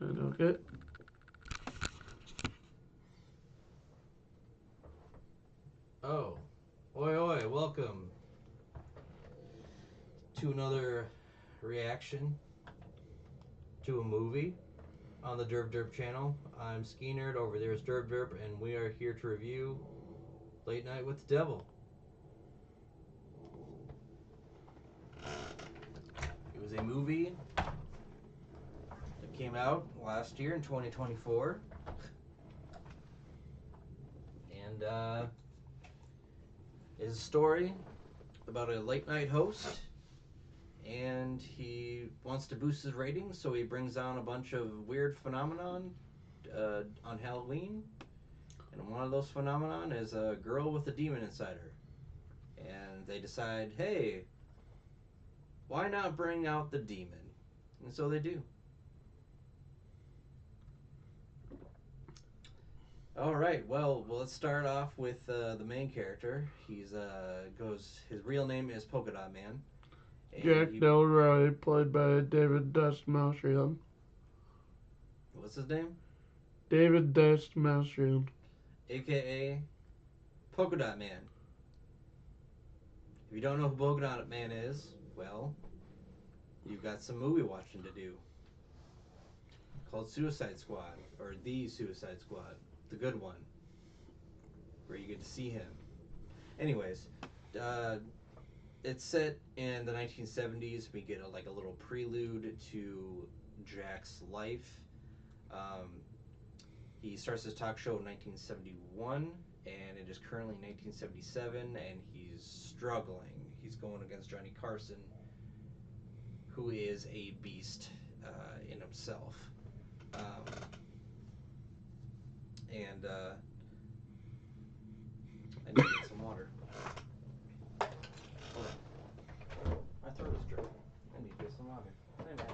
Okay. Oh, oi oi, welcome to another reaction to a movie on the Derp Derp channel. I'm Ski Nerd, over there is Derp Derp, and we are here to review Late Night with the Devil. It was a movie that came out last year in 2024, and it's a story about a late night host, and he wants to boost his ratings, so he brings on a bunch of weird phenomenon on Halloween. And one of those phenomenon is a girl with a demon inside her. And they decide, hey, why not bring out the demon? And so they do. All right. Well, let's start off with the main character. His real name is Polka Dot Man, and Jack Delroy, played by David Dust Malshield. what's his name? David Dust Malshield. AKA Polka Dot Man. If you don't know who Polka Dot Man is, well, you've got some movie watching to do. Called Suicide Squad, or The Suicide Squad, the good one, where you get to see him. Anyways, uh, it's set in the 1970s. We get a little prelude to Jack's life. Um, he starts his talk show in 1971, and it is currently 1977, and he's struggling. He's going against Johnny Carson, who is a beast in himself. Um, and I need to get some water. Hold on. My throat is dry. I need to get some water. Hey, man.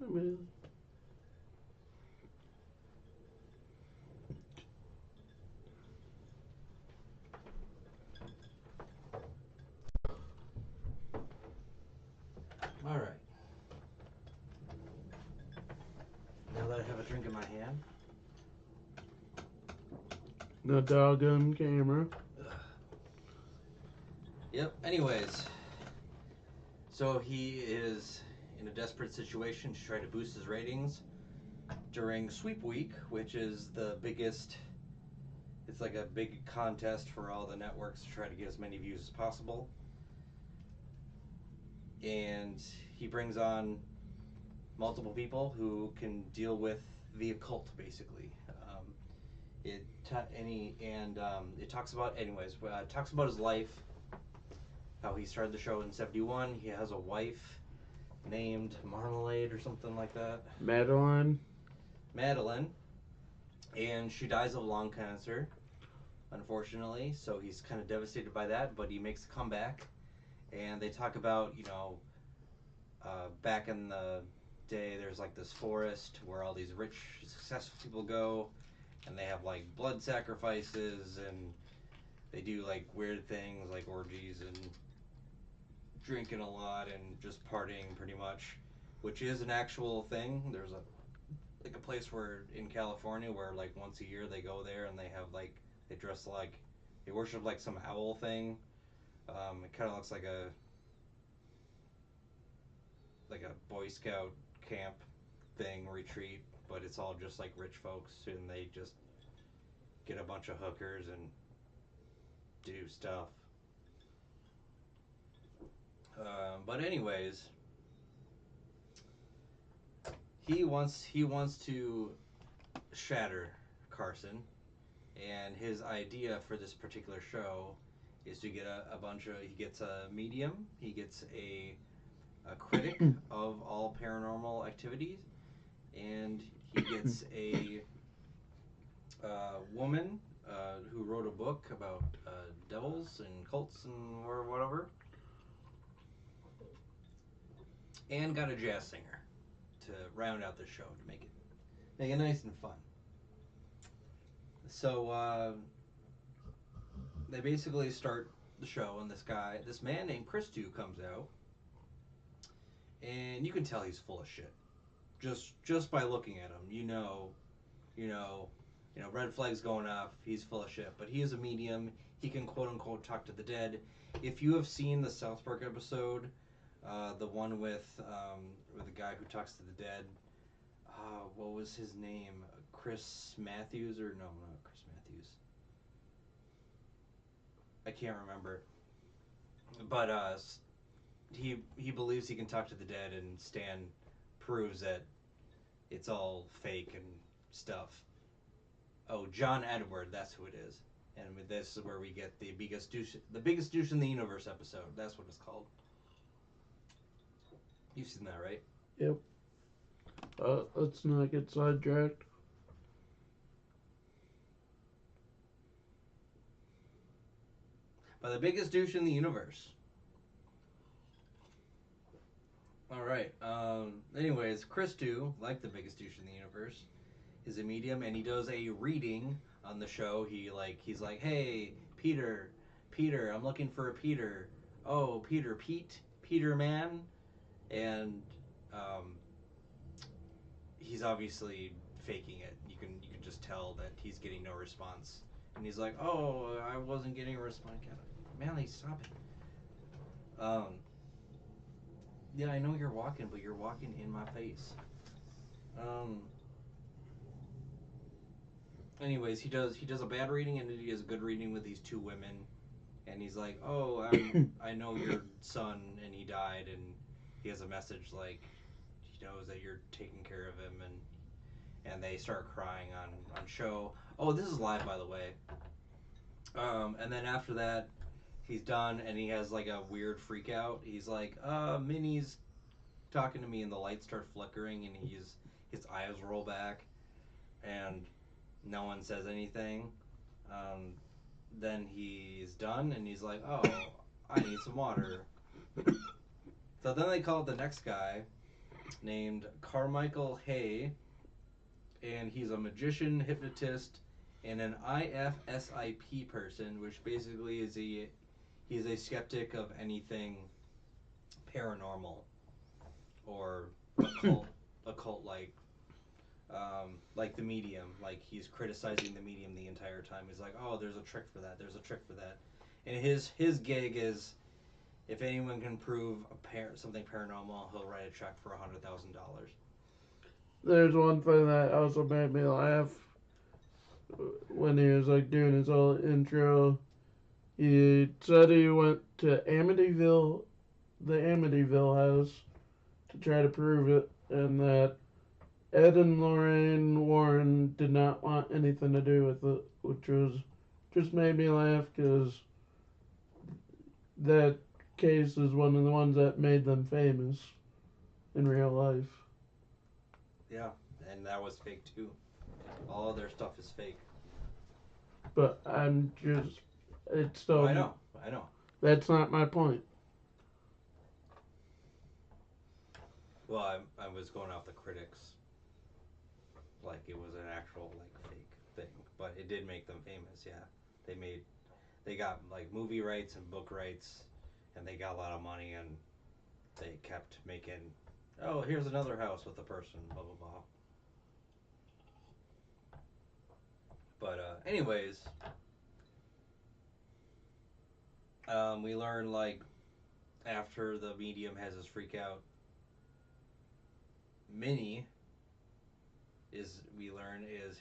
I mean, All right. Now that I have a drink in my hand. the doggone camera. Ugh. Yep. Anyways, so he is in a desperate situation to try to boost his ratings during Sweep Week, which is the biggest. It's like a big contest for all the networks to try to get as many views as possible. And he brings on multiple people who can deal with the occult, basically. It talks about, talks about his life, how he started the show in '71. He has a wife named Marmalade or something like that, Madeline. Madeline, and she dies of lung cancer, unfortunately. So he's kind of devastated by that, but he makes a comeback. And they talk about, back in the day, there's like this forest where all these rich, successful people go, and they have like blood sacrifices, and they do like weird things like orgies and drinking a lot and just partying pretty much, which is an actual thing. There's a place where in California where like once a year they go there and they have like they dress like they worship like some owl thing. It kind of looks like a Boy Scout camp thing retreat, but it's all just like rich folks and they just get a bunch of hookers and do stuff. But anyways, he wants to shatter Carson, and his idea for this particular show is to get a bunch of he gets a medium, he gets a critic of all paranormal activities, and he gets woman who wrote a book about devils and cults and or whatever, and got a jazz singer to round out the show to make it nice and fun. So they basically start the show, and this man named Christu comes out, and you can tell he's full of shit just by looking at him. You know, red flags going off. He's full of shit, but he is a medium. He can quote unquote talk to the dead. If you have seen the South Park episode, the one with the guy who talks to the dead, what was his name? Chris Matthews or no, not Chris Matthews. I can't remember. But he believes he can talk to the dead, and Stan proves that it's all fake and stuff. Oh, John Edward, that's who it is. And this is where we get the biggest douche in the universe episode. That's what it's called. You've seen that, right? Yep. Let's not get sidetracked. By the biggest douche in the universe. All right. Anyways, Chris too, like the biggest douche in the universe, is a medium, and he does a reading on the show. He's like, hey, Peter, I'm looking for a Peter. Oh, Peter man, and um, he's obviously faking it. You can just tell that he's getting no response, and he's like, oh, I wasn't getting a response. Manly, stop it. Yeah, I know you're walking, but you're walking in my face. Um. Anyways, he does a bad reading, and then he does a good reading with these two women, and he's like, "Oh, I know your son, and he died, and he has a message like he knows that you're taking care of him," and they start crying on show. Oh, this is live, by the way. And then after that, he's done, and he has like a weird freak out. He's like, Minnie's talking to me," and the lights start flickering, and his eyes roll back, and no one says anything. Um, then he's done, and he's like, "Oh, I need some water." So then they call the next guy named Carmichael Hay, and he's a magician, hypnotist, and an IFSIP person, which basically he's a skeptic of anything paranormal or occult, occult like the medium. Like he's criticizing the medium the entire time. He's like, "Oh, there's a trick for that. There's a trick for that," and his gig is if anyone can prove something paranormal, he'll write a check for $100,000. There's one thing that also made me laugh when he was like doing his whole intro. He said he went to the Amityville house, to try to prove it, and that Ed and Lorraine Warren did not want anything to do with it, which was just made me laugh because that case is one of the ones that made them famous in real life. Yeah, and that was fake too. All of their stuff is fake. But it's still. Oh, I know. That's not my point. Well, I was going off the critics, like it was an actual like fake thing, but it did make them famous. Yeah, they got like movie rights and book rights, and they got a lot of money, and they kept making. Oh, here's another house with a person. Blah blah blah. But anyways, we learn like after the medium has his freak out, Minnie is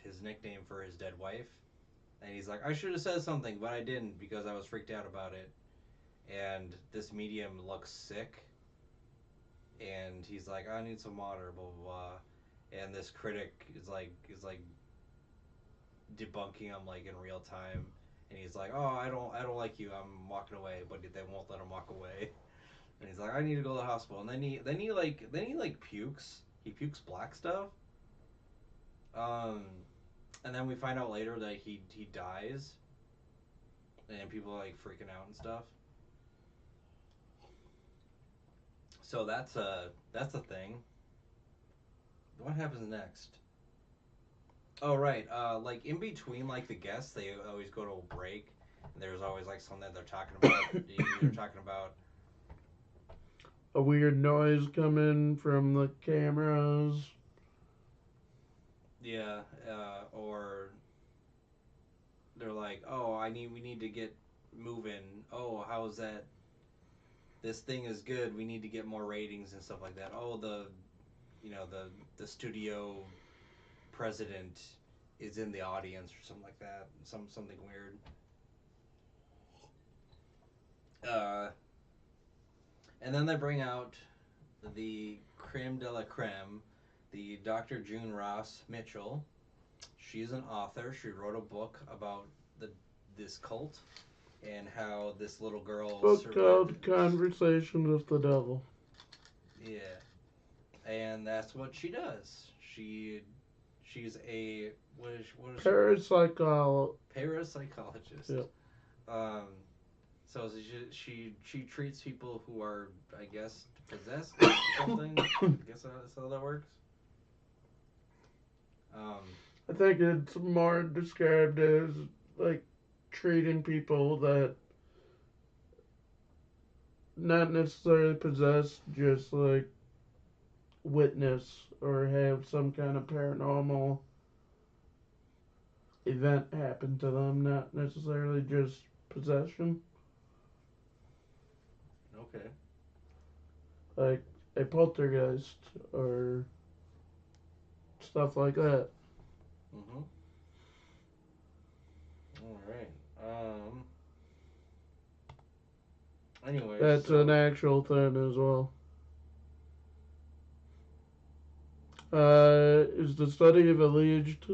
his nickname for his dead wife, and he's like, I should have said something, but I didn't because I was freaked out about it. And this medium looks sick, and he's like, I need some water, blah blah blah. And this critic is like debunking him like in real time, and he's like, oh, I don't like you, I'm walking away, but they won't let him walk away. And he's like, I need to go to the hospital, and then he pukes black stuff. Um, And then we find out later that he dies, and people are like freaking out and stuff. So that's a thing. What happens next? Oh right, like in between like the guests, they always go to a break, and there's always like something that they're talking about. They're talking about A weird noise coming from the cameras. yeah, or they're like, oh, we need to get moving. Oh, how's that? This thing is good. We need to get more ratings and stuff like that. Oh, the studio president is in the audience or something like that. Something weird. Uh, and then they bring out the creme de la creme, the Dr. June Ross Mitchell. She's an author. She wrote a book about the this cult and how this little girl Book survived called it. Conversation with the Devil. Yeah, and that's what she does. She's a what is she called? Parapsycholo. Parapsychologist. Yep. Um, so she treats people who are, I guess, possessed or something. I guess that's how that works. Um, I think it's more described as like treating people that not necessarily possessed, just like witness or have some kind of paranormal event happen to them, not necessarily just possession, okay. like a poltergeist or stuff like that. Mm-hmm. All right. Anyways, That's an so actual thing as well. Is the study of alleged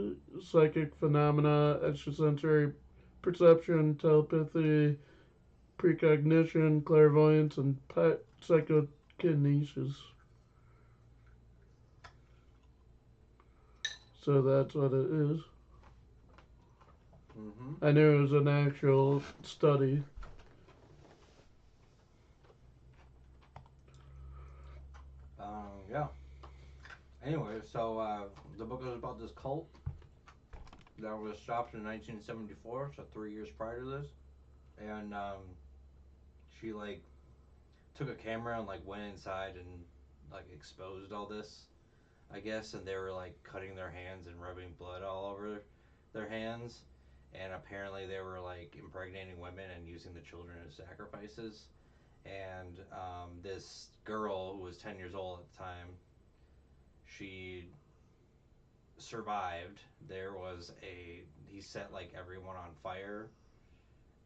psychic phenomena, extrasensory perception, telepathy, precognition, clairvoyance, and psychokinesis. So that's what it is. mm-hmm. I knew it was an actual study. Yeah. Anyway, so the book is about this cult that was stopped in 1974, so 3 years prior to this, and she like took a camera and like went inside and like exposed all this, I guess, and they were like cutting their hands and rubbing blood all over their hands, and apparently they were like impregnating women and using the children as sacrifices. And this girl who was 10 years old at the time, she survived. There was a he set like everyone on fire,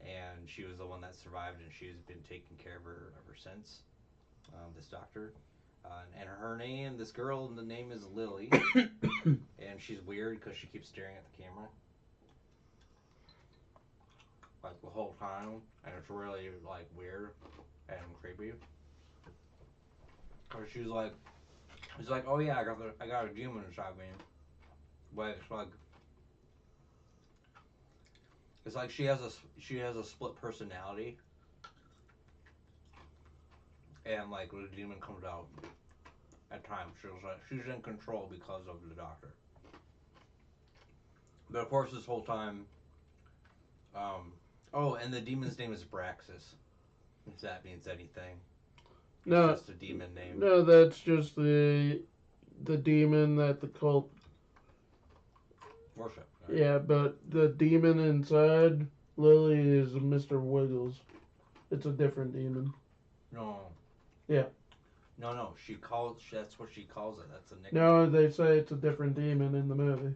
and she was the one that survived, and she's been taking care of her ever since. This doctor, and her name, this girl, the name is Lily, and she's weird because she keeps staring at the camera like the whole time, and it's really like weird and creepy. Cause she's like, oh yeah, I got a demon inside me, but it's like she has a split personality, and like when the demon comes out at times, she's in control because of the doctor. But of course, this whole time, um, oh, and the demon's name is Braxis. If that means anything, it's No, just a demon name. no, that's just the demon that the cult. Worship. Right? Yeah, but the demon inside Lily is Mr. Wiggles. It's a different demon. No. Yeah. No, no. She calls. That's what she calls it. That's a No, nickname. they say it's a different demon in the movie.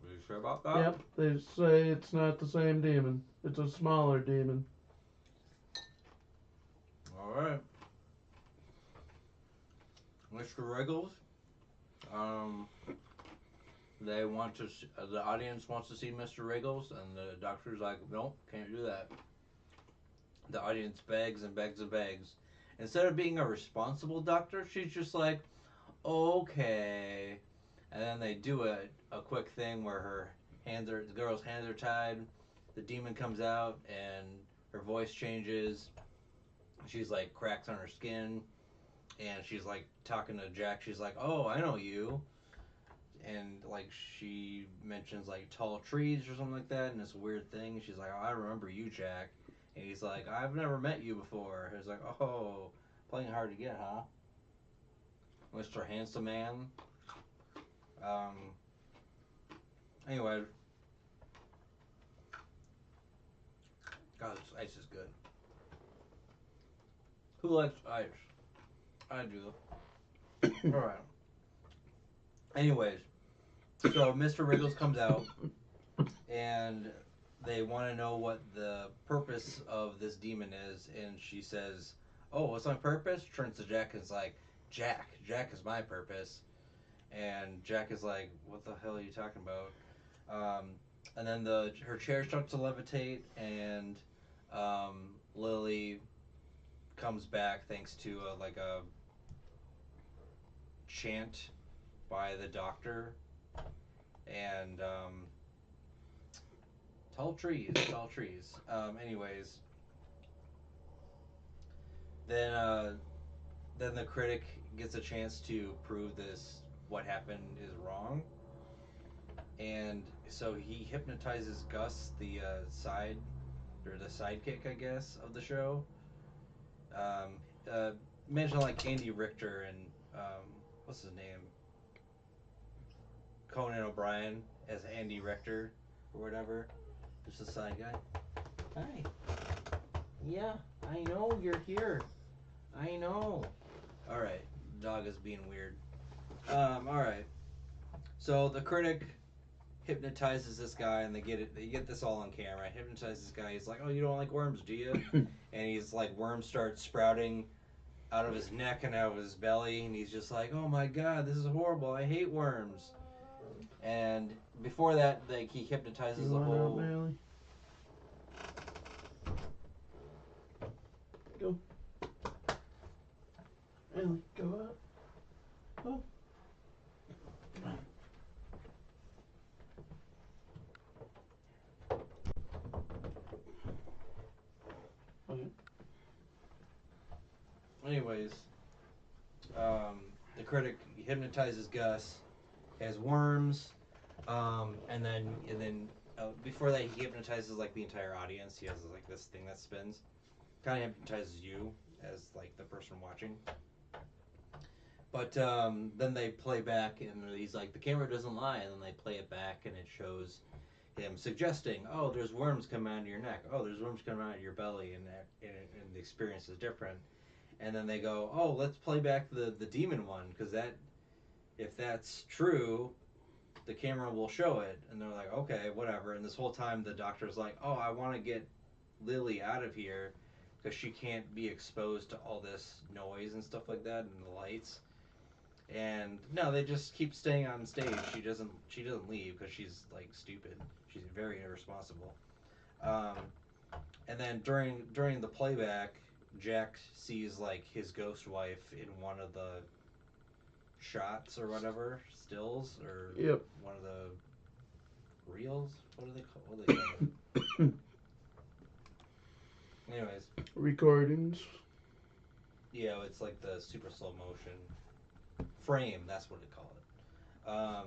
Are you sure about that? Yep, they say it's not the same demon. It's a smaller demon. All right. Mr. Wriggles. Um, they want to. The audience wants to see Mr. Wriggles, and the doctor's like, nope, can't do that. The audience begs and begs and begs. Instead of being a responsible doctor, she's just like, okay. And then they do a quick thing where the girl's hands are tied. The demon comes out and her voice changes. She's like cracks on her skin, and she's like talking to Jack. She's like, "Oh, I know you," and like she mentions like tall trees or something like that, and this weird thing. She's like, "Oh, I remember you, Jack," and he's like, "I've never met you before." He's like, "Oh, playing hard to get, huh, Mr. Handsome Man?" Um. Anyway, God, this ice is good. Who likes ice? I do. All right. Anyways, so Mr. Wriggles comes out, and they want to know what the purpose of this demon is, and she says, "Oh, what's my purpose?" Turns to Jack and is like, Jack is my purpose." And Jack is like, "What the hell are you talking about?" Um, and then her chair starts to levitate, and Lily comes back thanks to like a chant by the doctor, and tall trees, tall trees. Anyways, then then the critic gets a chance to prove this what happened is wrong, and so he hypnotizes Gus, the side or the sidekick, I guess, of the show. Um, uh, Mention like Andy Richter and what's his name, Conan O'Brien as Andy Richter or whatever. Just a side guy. Hi. Yeah, I know you're here. I know. All right, dog is being weird. All right. So the critic hypnotizes this guy, and they get it. They get this all on camera. Hypnotizes this guy. He's like, "Oh, you don't like worms, do you?" And he's like, worms start sprouting out of his neck and out of his belly, and he's just like, "Oh my god, this is horrible. I hate worms." And before that, like he hypnotizes You the want out, whole. Bailey? Go. Bailey, go out. Oh. Okay. Anyways, the critic hypnotizes Gus, has worms, and then before that he hypnotizes like the entire audience. He has like this thing that spins, kind of hypnotizes you as like the person watching. But then they play back, and he's like, the camera doesn't lie, and then they play it back, and it shows him suggesting, oh, there's worms coming out of your neck, oh, there's worms coming out of your belly, and the experience is different. And then they go, oh, let's play back the demon one, because that if that's true, the camera will show it. And they're like, okay, whatever. And this whole time the doctor's like, oh, I want to get Lily out of here because she can't be exposed to all this noise and stuff like that and the lights. And no, they just keep staying on stage. She doesn't leave because she's like stupid. She's very irresponsible. Um, and then during the playback, Jack sees like his ghost wife in one of the shots or whatever, stills or Yep. one of the reels. What do they call? What do they call it? Anyways, Recordings. yeah, it's like the super slow motion frame. That's what they call it.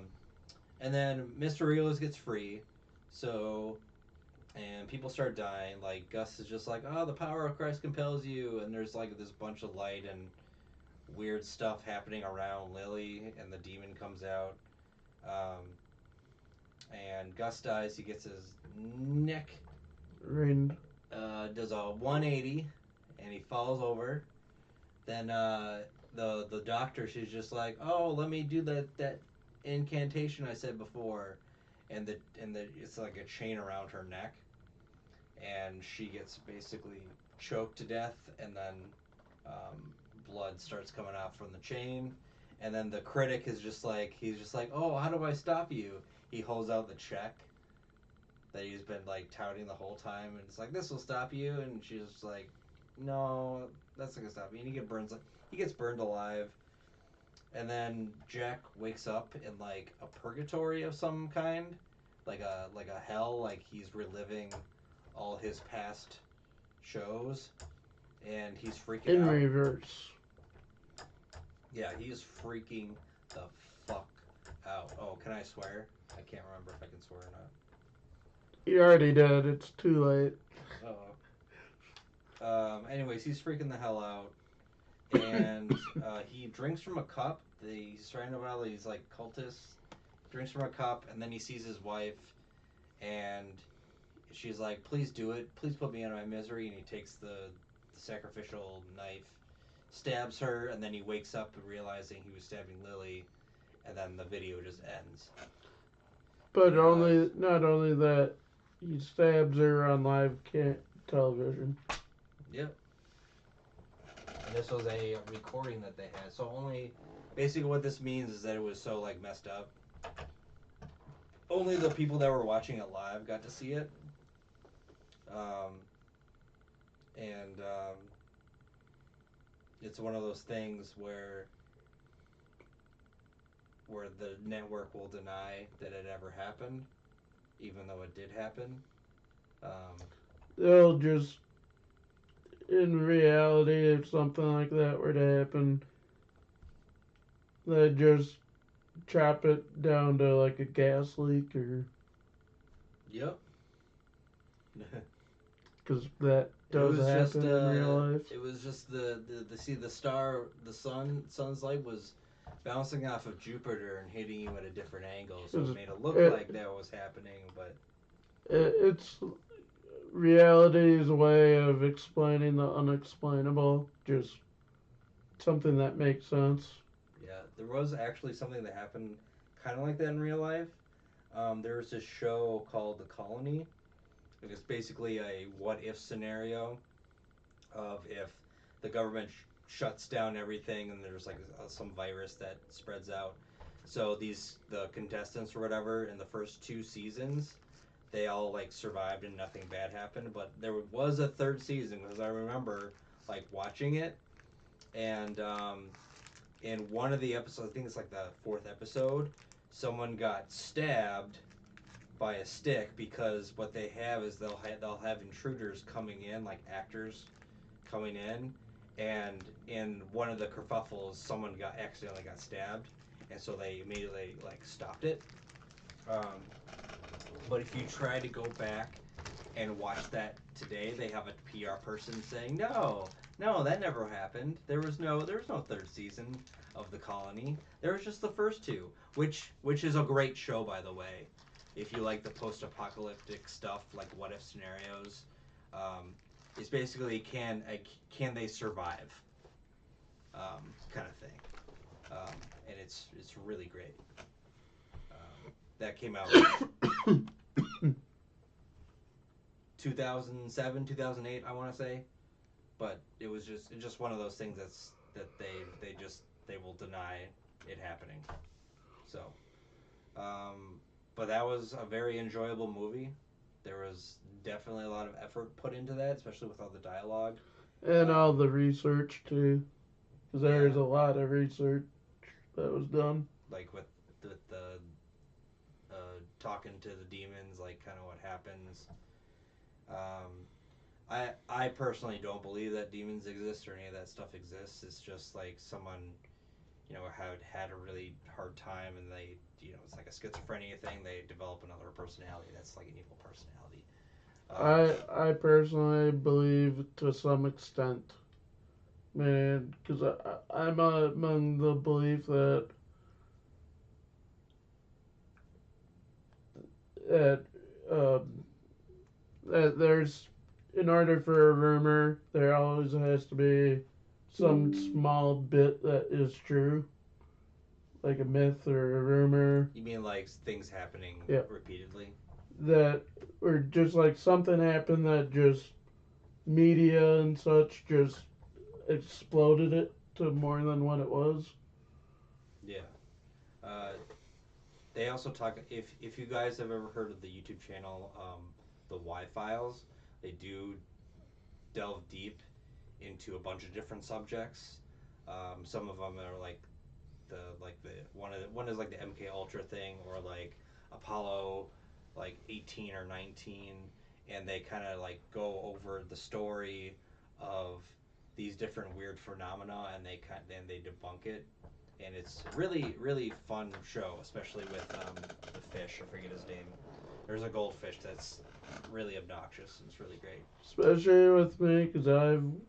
And then Mr. Rios gets free, so and people start dying. Like Gus is just like, oh, the power of Christ compels you, and there's like this bunch of light and weird stuff happening around Lily, and the demon comes out. Um, and Gus dies. He gets his neck Rain. does a 180, and he falls over. Then the doctor, she's just like, oh, let me do that incantation I said before, and the it's like a chain around her neck, and she gets basically choked to death, and then blood starts coming out from the chain. And then the critic is just like, he's just like, oh, how do I stop you? He holds out the check that he's been like touting the whole time, and it's like, this will stop you. And she's just like, no, that's not gonna stop me. And he gets burned alive. and then Jack wakes up in like a purgatory of some kind, like a hell, like he's reliving all his past shows, and he's freaking In out. reverse. Yeah, he's freaking the fuck out. Oh, can I swear? I can't remember if I can swear or not. You already did. It's too late. Oh. Anyways, he's freaking the hell out, and he drinks from a cup. He's surrounded by all these like cultists. Drinks from a cup, and then he sees his wife, and she's like, "Please do it. Please put me out of my misery." And he takes the sacrificial knife, stabs her, and then he wakes up realizing he was stabbing Lily, and then the video just ends. And But you realize, only not only that, he stabs her on live television. yep. And this was a recording that they had. So only, basically, what this means is that it was so like messed up. Only the people that were watching it live got to see it. Um, and it's one of those things where the network will deny that it ever happened, even though it did happen. Um, They'll just, in reality, if something like that were to happen, they just chop it down to like a gas leak or yep. because that It does was just happen in real life. it was just the see the star the sun's light was bouncing off of Jupiter and hitting you at a different angle, so it 'Cause made it look it, like that was happening. But it's reality's way of explaining the unexplainable. Just something that makes sense. yeah, there was actually something that happened kind of like that in real life. There was this show called The Colony. It was basically a what if scenario of if the government shuts down everything and there's like some virus that spreads out. So the contestants or whatever in the first two seasons, they all like survived and nothing bad happened. But there was a third season because I remember like watching it, and in one of the episodes, I think it's like the fourth episode, someone got stabbed by a stick because what they have is they'll have intruders coming in like actors coming in, and in one of the kerfuffles, someone got accidentally got stabbed, and so they immediately like stopped it. Um, but if you try to go back and watch that today, they have a PR person saying, "No, no, that never happened. There was no third season of The Colony. There was just the first two, which is a great show, by the way. If you like the post-apocalyptic stuff, like what if scenarios, um, it's basically can they survive, kind of thing, and it's really great. That came out 2007, 2008, I want to say, but it's just one of those things that they will deny it happening. So, um, but that was a very enjoyable movie. There was definitely a lot of effort put into that, especially with all the dialogue. And all Um, the research too, because there's yeah, a lot of research that was done. like with the talking to the demons, like kind of what happens. Um, I personally don't believe that demons exist or any of that stuff exists. It's just like someone, had a really hard time, and they, it's like a schizophrenia thing. They develop another personality that's like an evil personality. Um, I personally believe to some extent, man, because I'm among the belief that um, that there's in order for a rumor, there always has to be some small bit that is true, like a myth or a rumor. you mean like things happening Yeah, repeatedly? that or just like something happened that just media and such just exploded it to more than what it was. Yeah. Uh, they also talk if you guys have ever heard of the YouTube channel, the Y Files. They do delve deep into a bunch of different subjects. Some of them are like the one is like the MK Ultra thing, or like Apollo like 18 or 19, and they kind of like go over the story of these different weird phenomena, and they debunk it, and it's really fun show, especially with the fish. I forget his name. There's a goldfish that's really obnoxious. It's really great. Especially with me, because I'm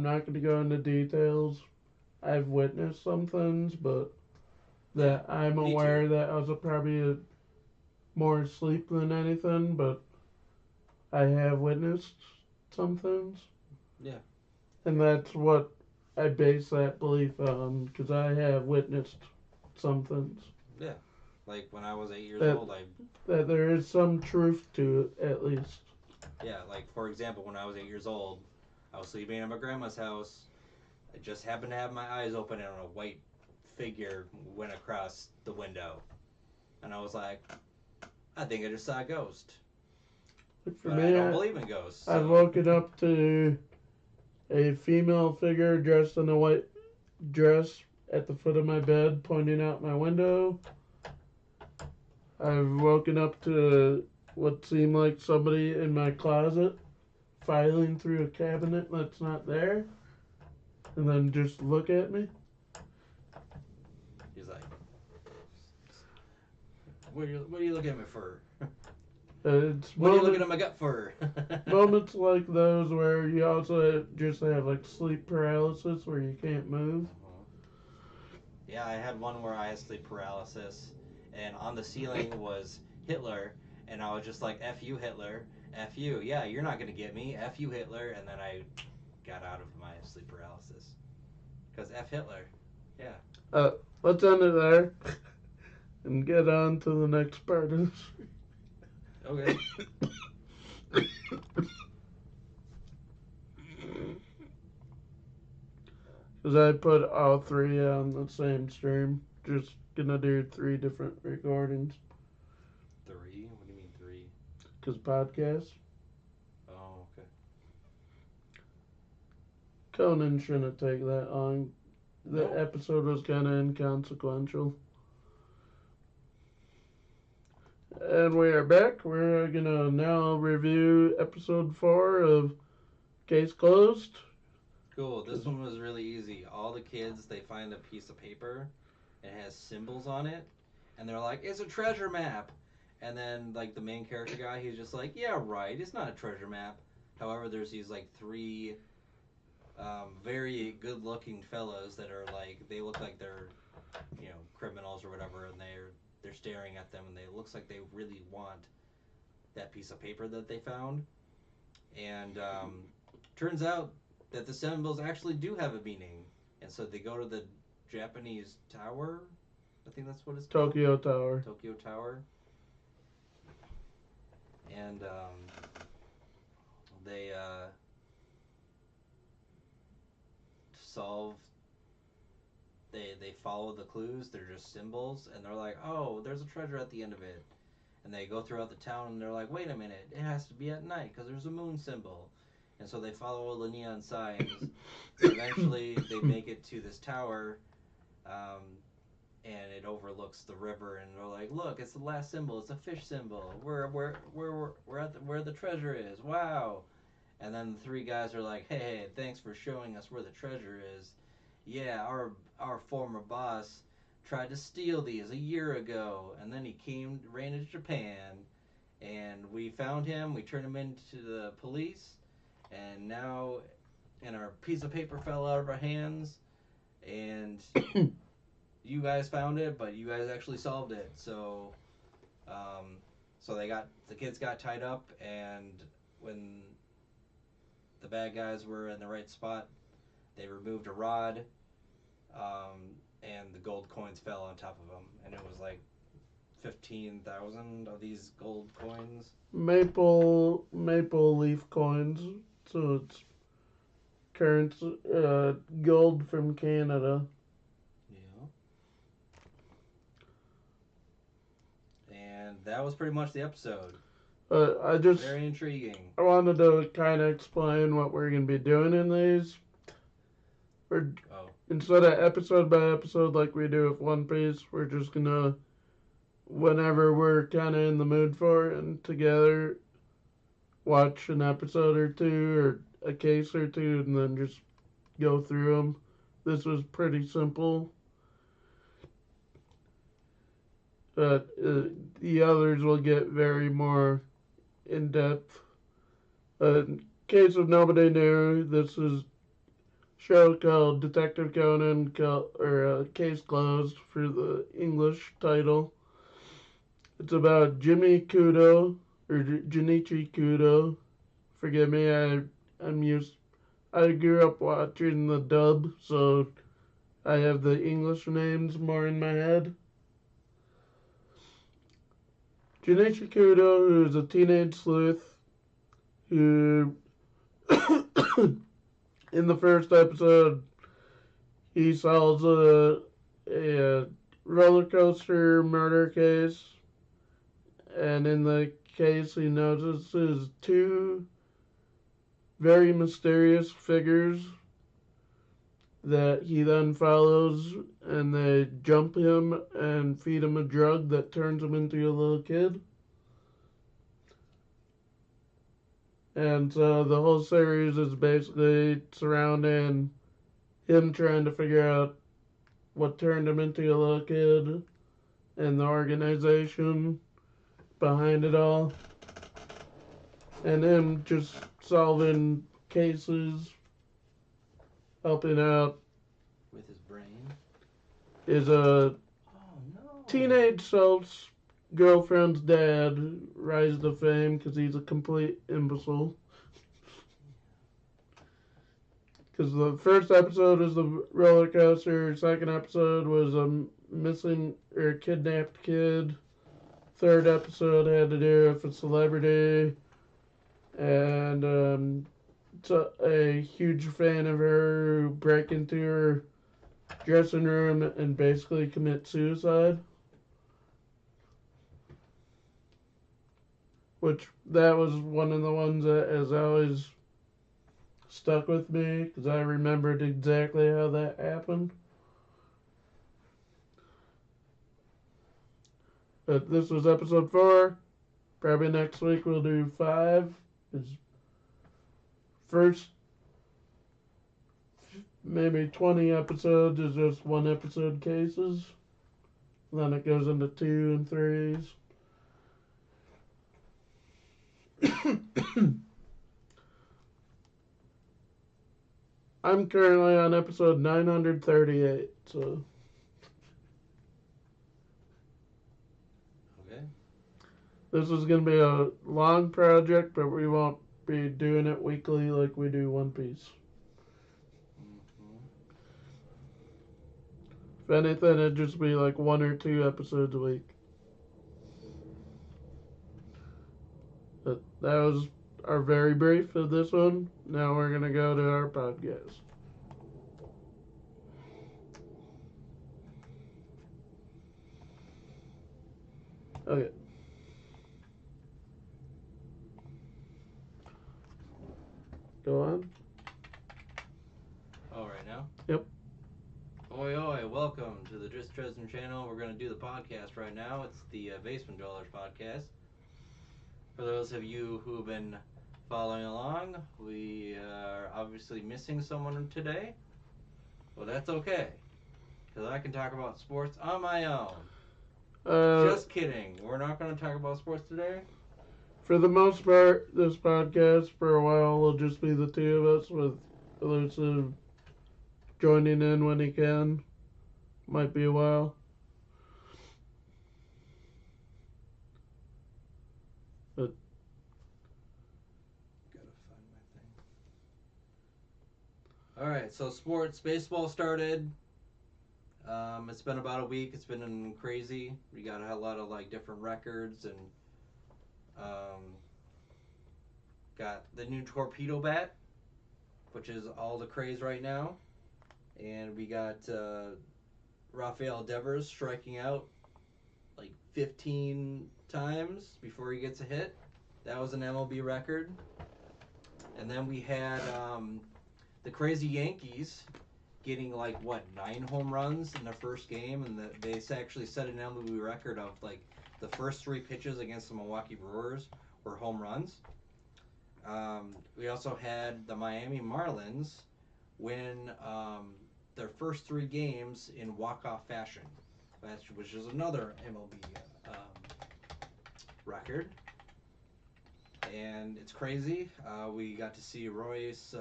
not going to go into details. I've witnessed some things, but Yeah, that I'm me too. aware that I was probably more asleep than anything, but I have witnessed some things. Yeah, And that's what I base that belief on, because I have witnessed some things. yeah. Like when I was 8 years That, old, I that there is some truth to it, at least. yeah, like for example, when I was 8 years old, I was sleeping at my grandma's house. I just happened to have my eyes open, and a white figure went across the window, and I was like, I think I just saw a ghost, Like for but I me, don't believe in ghosts. I've So woken up to a female figure dressed in a white dress at the foot of my bed, pointing out my window. I've woken up to what seemed like somebody in my closet filing through a cabinet that's not there, and then just look at me. he's like, what are you looking at me for? It's What are you looking at my gut for? moments like those where you also just have like sleep paralysis where you can't move. Yeah, I had one where I had sleep paralysis, and on the ceiling was Hitler, and I was just like, F you, Hitler. F you. Yeah, you're not going to get me. F you, Hitler. And then I got out of my sleep paralysis. Because F Hitler. Yeah. Uh, let's end it there and get on to the next part of this. Okay. Because I put all three on the same stream. Just gonna do three different recordings. Three? What do you mean three? Because podcasts. Oh, okay. Conan shouldn't take that long. The Nope. episode was kind of inconsequential. And we are back. We're gonna now review episode 4 of Case Closed. Cool. This one was really easy. All the kids, they find a piece of paper. It has symbols on it. And they're like, it's a treasure map. And then, like, the main character guy, he's just like, yeah, right. It's not a treasure map. However, there's these, like, three very good looking fellows that are, like, they look like they're, criminals or whatever. And they're staring at them. And it looks like they really want that piece of paper that they found. And turns out that the symbols actually do have a meaning, and so they go to the Japanese tower. I think that's what it's called. Tokyo Tower. Tokyo Tower, and they solve. They follow the clues. They're just symbols, and they're like, oh, there's a treasure at the end of it. And they go throughout the town, and they're like, wait a minute, it has to be at night because there's a moon symbol. And so they follow all the neon signs. Eventually, they make it to this tower, um, and it overlooks the river. And they're like, "Look, it's the last symbol. It's a fish symbol. We're at where the treasure is. Wow!" And then the three guys are like, "Hey, thanks for showing us where the treasure is. Yeah, our former boss tried to steal these a year ago, and then ran into Japan, and we found him. We turned him into the police, and now and our piece of paper fell out of our hands, and you guys found it, but you guys actually solved it. Um, so the kids got tied up, and when the bad guys were in the right spot, they removed a rod, and the gold coins fell on top of them, and it was like 15,000 of these gold coins. Maple leaf coins. So it's current gold from Canada. Yeah. And that was pretty much the episode. I just Very intriguing. I wanted to kind of explain what we're gonna be doing in these. We're Oh. instead of episode by episode like we do with One Piece, we're just gonna, whenever we're kind of in the mood for it and together, watch an episode or two or a case or two and then just go through them. This was pretty simple, but the others will get very more in depth. In case of nobody knew, this is a show called Detective Conan, or Case Closed for the English title. It's about Jimmy Kudo, or Junichi Kudo. Forgive me, I'm used. I grew up watching the dub, so I have the English names more in my head. Junichi Kudo, who is a teenage sleuth, who in the first episode he solves a roller coaster murder case, and in the case he notices two very mysterious figures that he then follows, and they jump him and feed him a drug that turns him into a little kid. And so the whole series is basically surrounding him trying to figure out what turned him into a little kid and the organization behind it all. And him just solving cases, helping out. With his brain. Is a Oh no. teenage self's girlfriend's dad rise to fame because he's a complete imbecile. Because the first episode is the roller coaster, second episode was a missing or kidnapped kid, third episode had to do with a celebrity, and a huge fan of her who break into her dressing room and basically commit suicide. Which that was one of the ones that has always stuck with me because I remembered exactly how that happened. But this was episode 4. Probably next week we'll do 5. It's first maybe 20 episodes is just one episode cases. Then it goes into 2 and 3s. I'm currently on episode 938, so. Okay. This is going to be a long project, but we won't be doing it weekly like we do One Piece. Mm-hmm. If anything, it'd just be like 1 or 2 episodes a week. But that was our very brief of this one. Now we're going to go to our podcast. Okay. Go on. Oh, right now? Yep. Oi, oi, welcome to the Just Dresden channel. We're going to do the podcast right now. It's the Basement Dwellers podcast. For those of you who have been following along, we are obviously missing someone today. Well, that's okay, because I can talk about sports on my own. Just kidding. We're not going to talk about sports today. For the most part, this podcast for a while will just be the two of us with Elusive joining in when he can. Might be a while. But Gotta find my thing. Alright, so sports. Baseball started. It's been about a week. It's been crazy. We got a lot of like different records and got the new torpedo bat, which is all the craze right now. And we got Rafael Devers striking out like 15 times before he gets a hit. That was an MLB record. And then we had the crazy Yankees getting like what 9 home runs in the first game, and they actually set an MLB record of like the first 3 pitches against the Milwaukee Brewers were home runs. We also had the Miami Marlins win their first 3 games in walk-off fashion, which is another MLB record. And it's crazy. We got to see Royce.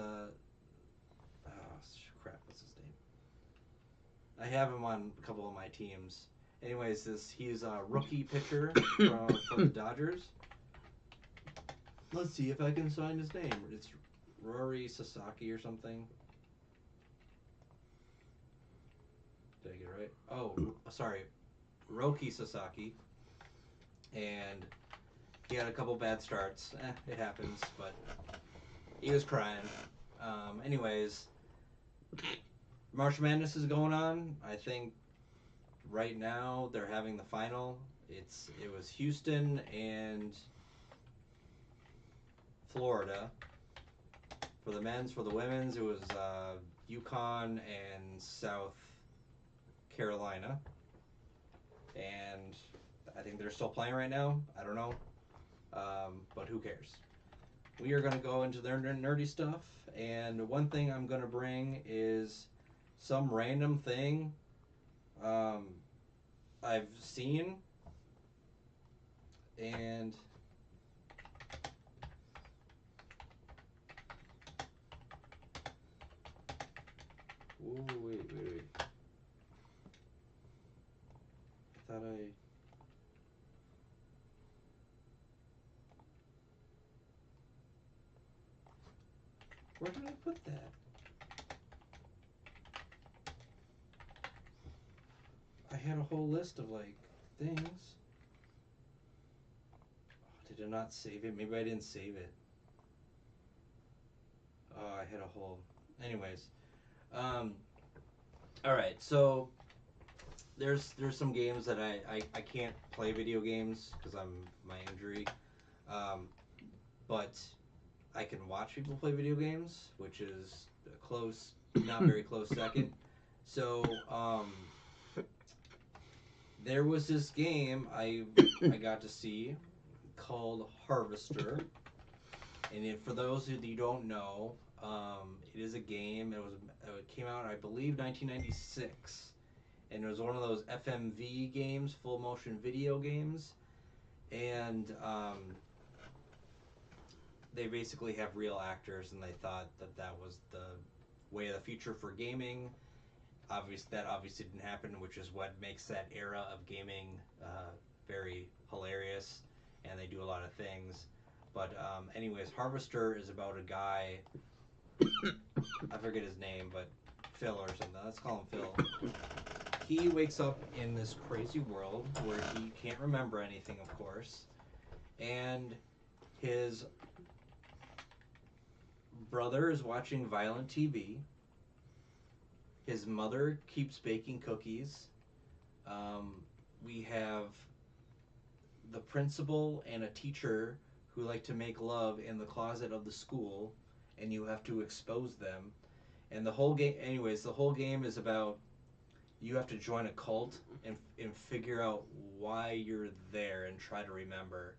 Crap, what's his name? I have him on a couple of my teams. Anyways, he's a rookie pitcher for the Dodgers. Let's see if I can find his name. It's Rory Sasaki or something. Did I get it right? Oh, sorry, Roki Sasaki. And he had a couple bad starts. It happens, but he was crying. Anyways, March Madness is going on. I think right now they're having the final. It was Houston and Florida for the men's. For the women's, it was UConn and South Carolina. And I think they're still playing right now. I don't know. But who cares? We are going to go into their nerdy stuff. And one thing I'm going to bring is some random thing I've seen. And ooh, wait. I thought where did I put that? I had a whole list of like things. Oh, did I not save it? Maybe I didn't save it. Oh, I had a whole. Anyways, all right. So there's some games that I can't play video games because I'm my injury, but I can watch people play video games, which is a close, not very close second. So there was this game I got to see called Harvester, and for those who you don't know, it is a game. It came out, I believe, 1996, and it was one of those FMV games, full motion video games, and they basically have real actors, and they thought that was the way of the future for gaming. That obviously didn't happen, which is what makes that era of gaming very hilarious, and they do a lot of things. But anyways, Harvester is about a guy, I forget his name, but Phil or something. Let's call him Phil. He wakes up in this crazy world where he can't remember anything, of course, and his brother is watching violent TV. His mother keeps baking cookies. We have the principal and a teacher who like to make love in the closet of the school, and you have to expose them. And the whole game, anyways, the whole game is about you have to join a cult and figure out why you're there and try to remember.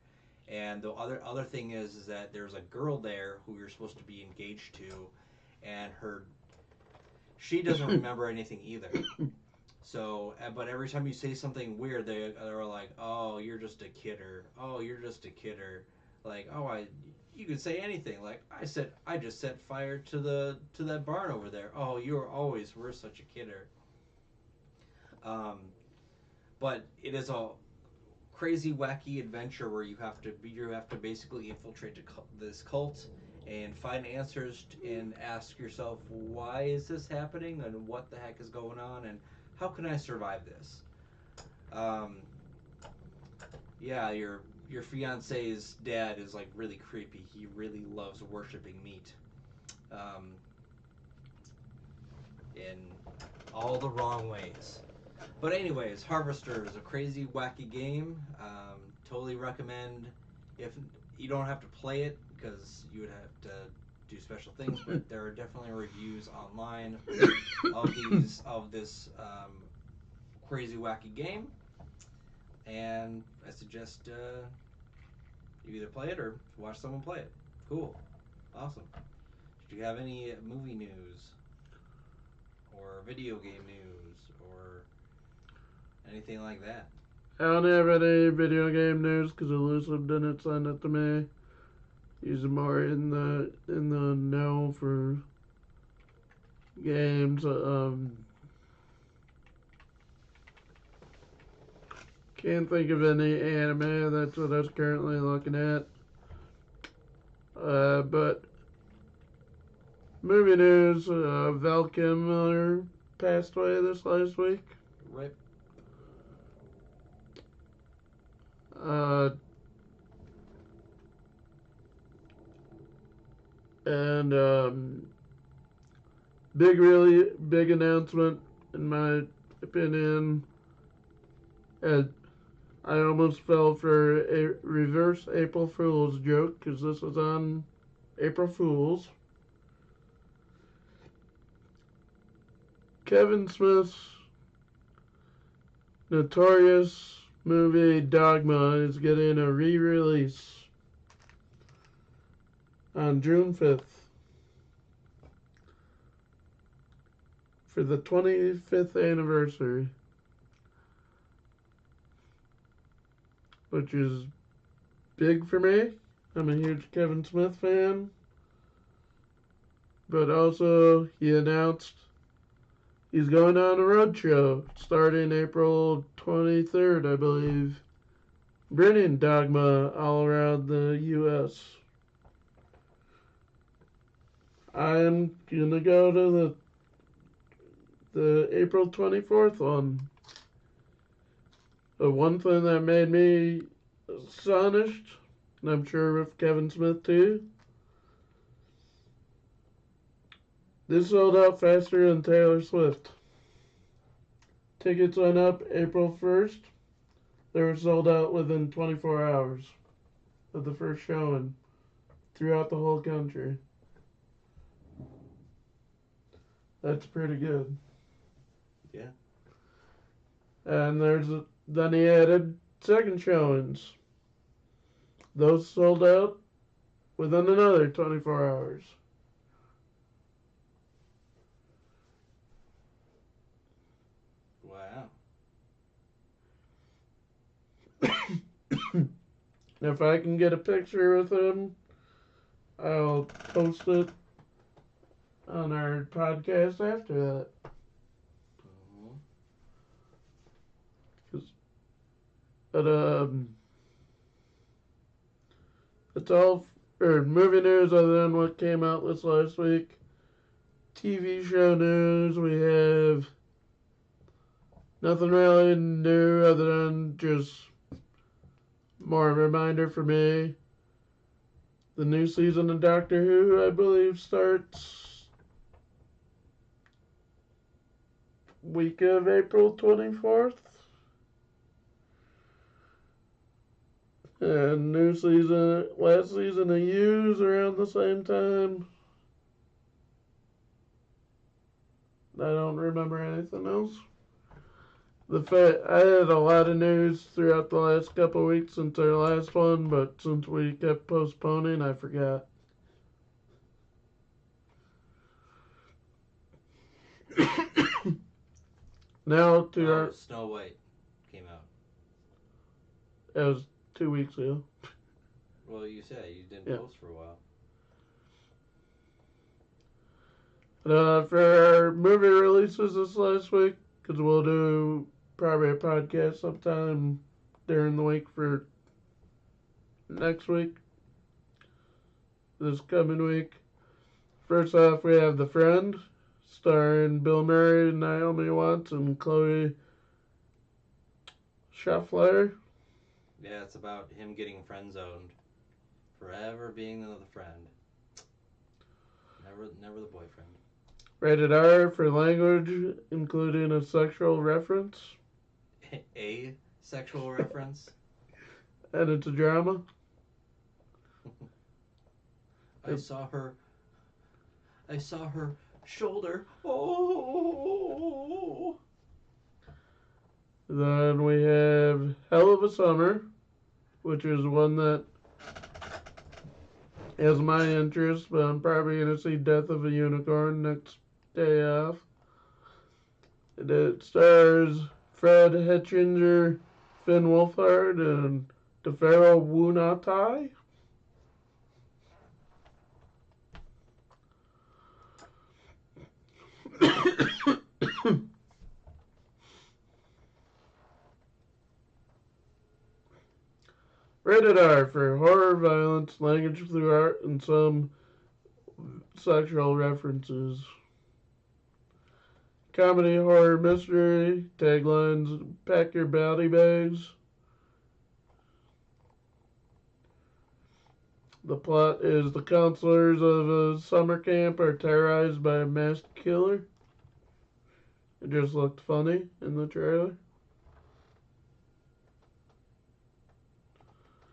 And the other thing is that there's a girl there who you're supposed to be engaged to, and she doesn't remember anything either. So, but every time you say something weird, they're like, "Oh, you're just a kidder. Oh, you're just a kidder." Like, "Oh, you can say anything." Like, I just set fire to that barn over there. "Oh, you were such a kidder." But it is a crazy, wacky adventure where you have to basically infiltrate this cult and find answers and ask yourself, why is this happening and what the heck is going on and how can I survive this? Yeah, your fiance's dad is like really creepy. He really loves worshiping meat, in all the wrong ways. But anyways, Harvester is a crazy, wacky game. Totally recommend. If you don't have to play it because you would have to do special things, but there are definitely reviews online of this crazy wacky game, and I suggest you either play it or watch someone play it. Cool, awesome. Did you have any movie news or video game news or anything like that? I don't have any video game news because Elusive didn't send it to me. He's more in the know for games. Can't think of any anime. That's what I was currently looking at. But movie news. Val Kilmer passed away this last week. Rip. Uh, and really big announcement in my opinion. And I almost fell for a reverse April Fool's joke because this was on April Fool's. Kevin Smith's notorious movie Dogma is getting a re-release on June 5th for the 25th anniversary, which is big for me. I'm a huge Kevin Smith fan. But also, he announced he's going on a road show starting April 23rd, I believe, bringing Dogma all around the U.S. I'm going to go to the April 24th one. The one thing that made me astonished, and I'm sure with Kevin Smith too, this sold out faster than Taylor Swift. Tickets went up April 1st. They were sold out within 24 hours of the first showing throughout the whole country. That's pretty good. Yeah. And then he added second showings. Those sold out within another 24 hours. Wow. If I can get a picture with him, I'll post it on our podcast after that. Mm-hmm. But it's all movie news other than what came out this last week. TV show news, we have nothing really new other than just more a reminder for me. The new season of Doctor Who, I believe, starts week of April 24th. And last season of U's around the same time. I don't remember anything else. I had a lot of news throughout the last couple of weeks since our last one, but since we kept postponing, I forgot. Now to our. Snow White came out. That was 2 weeks ago. Well, you said you didn't post for a while. For our movie releases this last week, because we'll do probably a podcast sometime during the week for next week, this coming week. First off, we have The Friend, starring Bill Murray, Naomi Watts, and Chloe Schaffler. Yeah, it's about him getting friend zoned, forever being another friend, never the boyfriend. Rated R for language, including a sexual reference. A sexual reference. And it's a drama. I saw her I saw her shoulder. Oh. Then we have Hell of a Summer, which is one that has my interest, but I'm probably going to see Death of a Unicorn next day off. It stars Fred Hetchinger, Finn Wolfhard, and DeFaro Wunatai. Rated R for horror, violence, language through art, and some sexual references. Comedy, horror, mystery. Taglines: pack your body bags. The plot is the counselors of a summer camp are terrorized by a masked killer. It just looked funny in the trailer.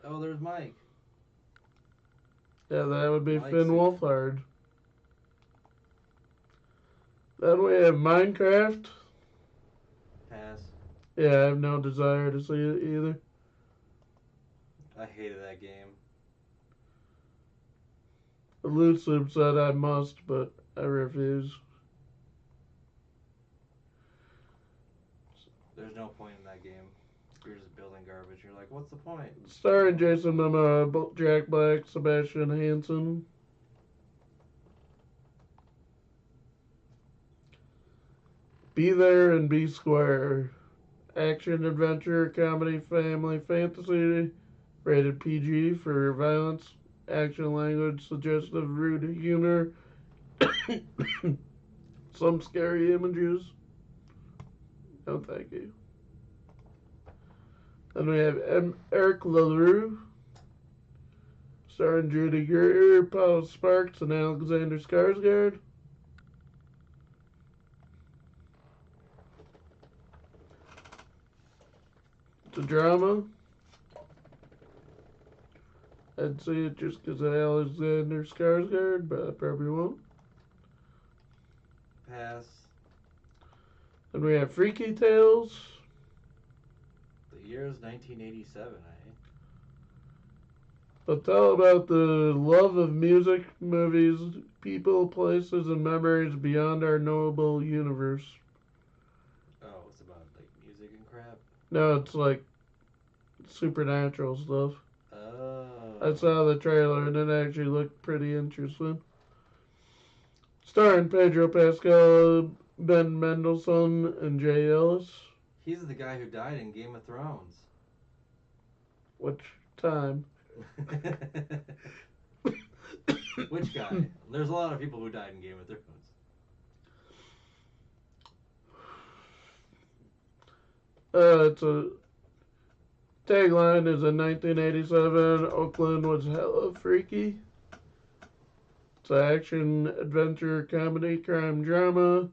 Oh, there's Mike. Yeah, that would be Mike Finn suit. Wolfhard. Then we have Minecraft. Pass. Yeah, I have no desire to see it either. I hated that game. Elusive said I must, but I refuse. There's no point in that game. You're just building garbage. You're like, what's the point? Starring Jason Momoa, Jack Black, Sebastian Hansen. Be There and Be Square. Action, adventure, comedy, family, fantasy. Rated PG for violence, action, language, suggestive, rude humor, some scary images. No, thank you. Then we have Eric LaRue, starring Judy Greer, Paul Sparks, and Alexander Skarsgård. It's a drama. I'd see it just because of Alexander Skarsgård, but I probably won't. Pass. Then we have Freaky Tales. The year is 1987, eh? But tell about the love of music, movies, people, places, and memories beyond our knowable universe. Oh, it's about like music and crap. No, it's like supernatural stuff. Oh. I saw the trailer and it actually looked pretty interesting. Starring Pedro Pascal, Ben Mendelsohn, and Jay Ellis. He's the guy who died in Game of Thrones. Which time? Which guy? There's a lot of people who died in Game of Thrones. It's a tagline is in 1987. Oakland was hella freaky. It's an action, adventure, comedy, crime, drama.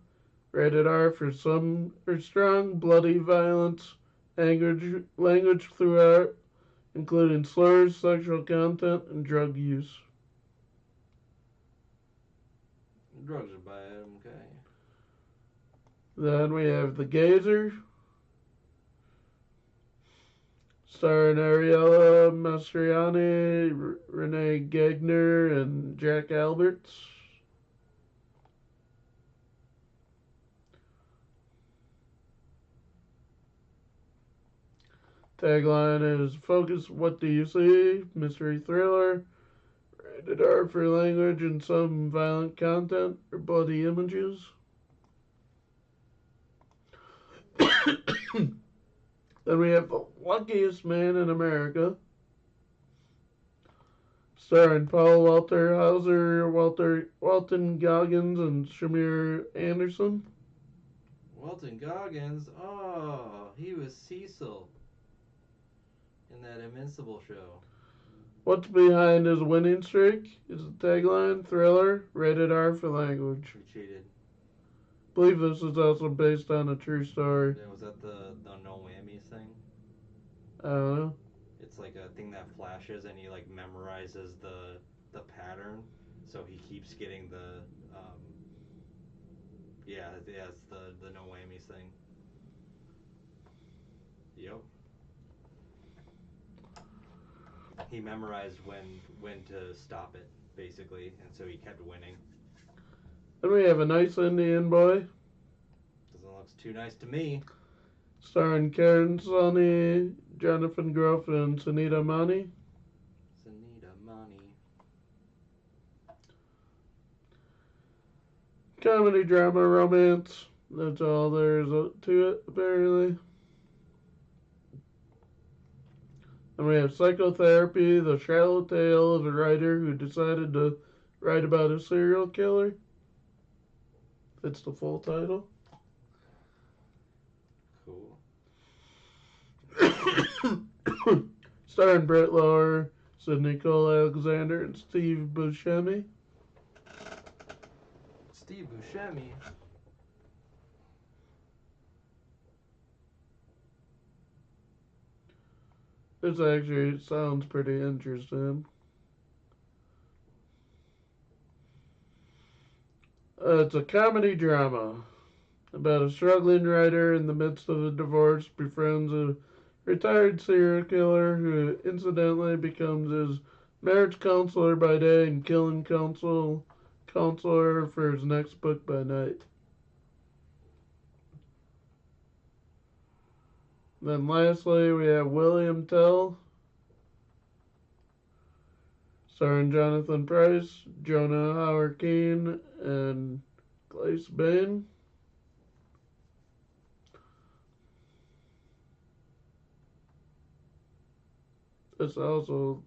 Rated R for some or strong, bloody violence, language throughout, including slurs, sexual content, and drug use. Drugs are bad, okay. Then we have The Gazer, starring Ariella Mastriani, Renee Gagner, and Jack Alberts. Tagline is Focus, What Do You See? Mystery thriller. Rated R for language and some violent content or bloody images. Then we have The Luckiest Man in America, starring Paul Walter Hauser, Walton Goggins, and Shamir Anderson. Walton Goggins? Oh, he was Cecil in that Invincible show. What's behind his winning streak is the tagline, thriller, rated R for language. He cheated. I believe this is also based on a true story. Yeah, was that the no whammies thing? I don't know. It's like a thing that flashes and he like memorizes the pattern, so he keeps getting Um, yeah, it's the no whammies thing. Yep. He memorized when to stop it basically, and so he kept winning. Then we have A Nice Indian Boy, Doesn't look too nice to me. starring Karen Sunny, Jonathan Groff, and Sunita Mani. Sunita Money. Comedy, drama, romance. That's all there is to it, apparently. And we have Psychotherapy, the shallow tale of a writer who decided to write about a serial killer. That's the full title. Cool. Starring Brett Lower, Sidney Cole Alexander, and Steve Buscemi. Steve Buscemi. This actually sounds pretty interesting. It's a comedy drama about a struggling writer in the midst of a divorce befriends a retired serial killer who incidentally becomes his marriage counselor by day and killing counselor for his next book by night. Then lastly, we have William Tell, starring Jonathan Price, Jonah Howard Keane, and Glace Bain. This also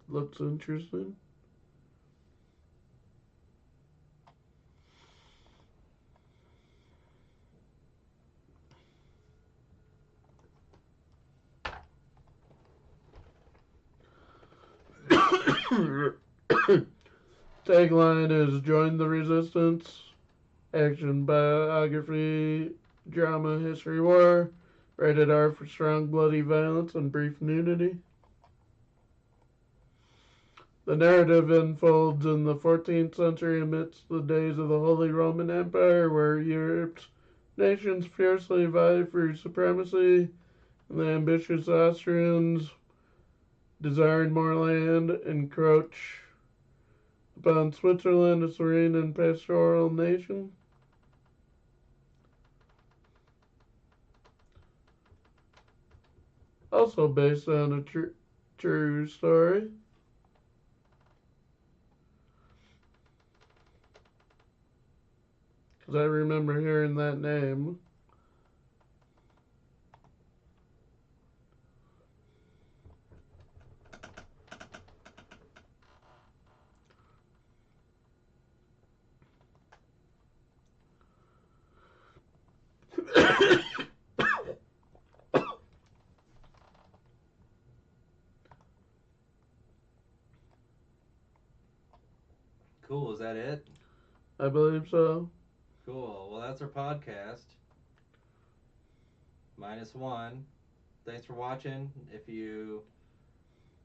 looks interesting. Tagline is Join the Resistance, action biography, drama, history, war, rated R for strong bloody violence and brief nudity. The narrative unfolds in the 14th century amidst the days of the Holy Roman Empire, where Europe's nations fiercely vie for supremacy, and the ambitious Austrians, desiring more land, encroach upon Switzerland, a serene and pastoral nation. Also based on a true story. Because I remember hearing that name. Cool. Is that it? I believe so. Cool. Well, that's our podcast. -1. Thanks for watching. If you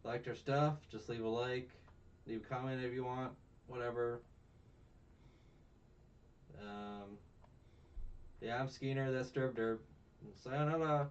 liked our stuff, just leave a like, leave a comment if you want, whatever. Um, yeah, I'm Skeeter. That's Derb Derb. Sayonara.